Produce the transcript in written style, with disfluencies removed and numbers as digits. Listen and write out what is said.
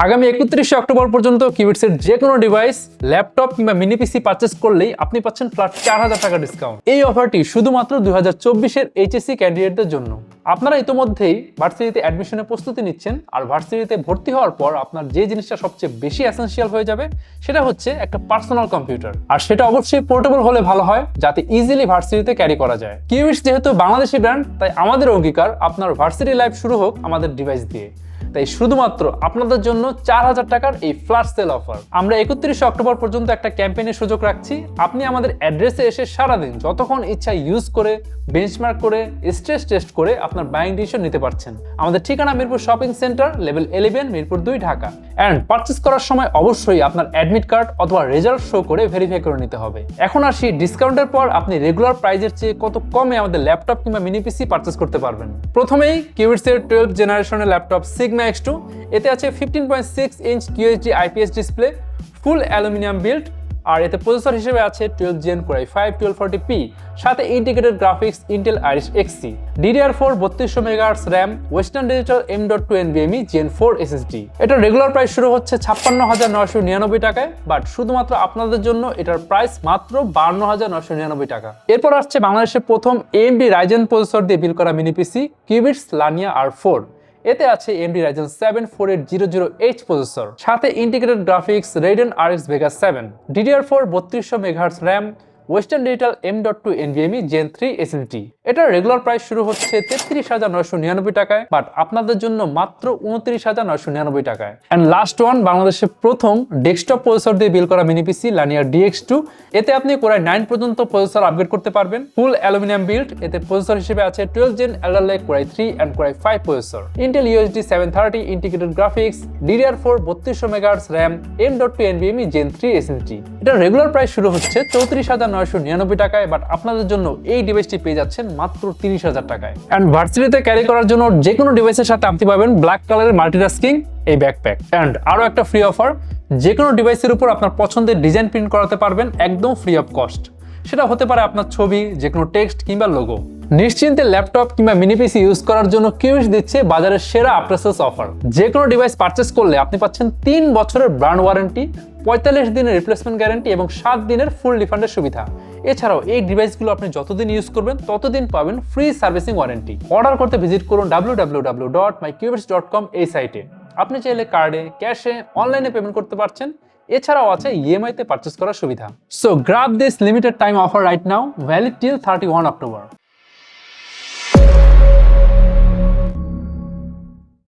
আগামী 31 অক্টোবর পর্যন্ত কিবিটসের যে কোনো ডিভাইস, ল্যাপটপ কিংবা মিনি পিসি পারচেস করলেই আপনি পাচ্ছেন ফ্ল্যাট 4000 টাকা ডিসকাউন্ট। এই অফারটি শুধুমাত্র 2024-এর HSC ক্যান্ডিডেটদের জন্য। আপনারা ইতোমধ্যেই ভার্সিটিতে অ্যাডমিশনের প্রস্তুতি নিচ্ছেন, আর ভার্সিটিতে ভর্তি হওয়ার পর আপনার যে জিনিসটা সবচেয়ে বেশি এসেনশিয়াল হয়ে যাবে সেটা হচ্ছে একটা পার্সোনাল কম্পিউটার। আর সেটা অবশ্যই পোর্টেবল হলে ভালো হয়, যাতে ইজিলি ভার্সিটিতে ক্যারি করা যায়। কিবিটস যেহেতু বাংলাদেশি ব্র্যান্ড, তাই আমাদের অঙ্গীকার আপনার ভার্সিটি লাইফ শুরু হোক আমাদের ডিভাইস দিয়ে। তাই শুধুমাত্র আপনাদের জন্য 4000 টাকার এই ফ্ল্যাশ সেল অফার। আমরা 31 অক্টোবর পর্যন্ত একটা ক্যাম্পেইনের সুযোগ রাখছি। আপনি আমাদের অ্যাড্রেসে এসে সারাদিন যতক্ষণ ইচ্ছা ইউজ করে, বেঞ্চমার্ক করে, স্ট্রেস টেস্ট করে আপনার বাইং ডিসিশন নিতে পারছেন। আমাদের ঠিকানা Mirpur shopping centre, level 11, Mirpur 2, Dhaka. And purchase করার সময় অবশ্যই আপনার অ্যাডমিট কার্ড অথবা রেজাল্ট শো করে ভেরিফাই করে নিতে হবে। এখন আসি ডিসকাউন্টের পর আপনি রেগুলার প্রাইজের চেয়ে কত কমে আমাদের ল্যাপটপ কিংবা মিনি পিসি পারচেস করতে পারবেন। প্রথমেই কিবিটসের 12th জেনারেশনের ল্যাপটপ সিগমা X2, এতে আছে 15.6 inch QHD IPS display, full aluminium build, আর এতে প্রসেসর হিসেবে আছে 12th Gen Core i5 1240p, সাথে integrated graphics Intel Irish Xc, DDR4 3200 MHz RAM, western digital M.2 NVMe Gen 4 SSD। এটার regular price শুরু হচ্ছে 56,999 টাকায়, বাট শুধুমাত্র আপনাদের জন্য এটার প্রাইস মাত্র 52,999 টাকা। এরপর আসছে বাংলাদেশের প্রথম AMD Ryzen প্রসেসর দিয়ে বিল্ড করা মিনি পিসি Qbits Lania R4। এতে আছে AMD Ryzen 7 4800H প্রসেসর, সাথে integrated graphics Raedon RX Vega 7, DDR4 3200 MHz RAM, western digital M.2 NVMe Gen 3 SSD। এটার রেগুলার প্রাইস শুরু হচ্ছে 33,999 টাকায়, বাট আপনাদের জন্য মাত্র 29,999 টাকায়। অ্যান্ড লাস্ট ওয়ান, বাংলাদেশের প্রথম ডেস্কটপ প্রসেসর দিয়ে বিল্ড করা মিনি পিসি Lania DX2। এতে আপনি Core i9 পর্যন্ত প্রসেসর আপগ্রেড করতে পারবেন। ফুল অ্যালুমিনিয়াম বিল্ড, এতে প্রসেসর হিসেবে আছে 12th Gen Alder Core i3 and Core i5 processor, Intel UHD 730 integrated graphics, DDR4 3200 MHz RAM, M.2 NVMe Gen 3 SSD। এটার রেগুলার প্রাইস শুরু হচ্ছে 34,999 টাকায়, বাট আপনাদের জন্য এই ডিভাইসটি পেয়ে যাচ্ছেন মাত্র 30,000 টাকায়। অ্যান্ড ভার্সিটিতে ক্যারি করার জন্য যে কোনো ডিভাইসের সাথে আপনি পাবেন ব্ল্যাক কালারের মাল্টিটাস্কিং এই ব্যাকপ্যাক। অ্যান্ড আরও একটা ফ্রি অফার, যে কোনো ডিভাইসের উপর আপনার পছন্দের ডিজাইন প্রিন্ট করাতে পারবেন একদম ফ্রি অফ কস্ট। সেটা হতে পারে আপনার ছবি, যে কোনো টেক্সট কিংবা লোগো। নিশ্চিন্তে ল্যাপটপ কিংবা মিনি পিসি ইউজ করার জন্য কিবিটস দিচ্ছে বাজারের সেরা আফটার সেলস অফার। যে কোনো ডিভাইস পারচেস করলে আপনি পাচ্ছেন 3 বছরের ব্র্যান্ড ওয়ারেন্টি, 45 দিনের রিপ্লেসমেন্ট গ্যারান্টি এবং 7 দিনের ফুল রিফান্ডের সুবিধা। এছাড়াও এই ডিভাইসগুলো আপনি যতদিন ইউজ করবেন ততদিন পাবেন ফ্রি সার্ভিসিং ওয়ারেন্টি। অর্ডার করতে ভিজিট করুন www.myqbits.com এই সাইটে। আপনি চাইলে কার্ডে, ক্যাশে, অনলাইনে পেমেন্ট করতে পারছেন। এছাড়াও আছে EMI তে পারচেস করার সুবিধা। So grab this limited time offer right now, valid till 31 October.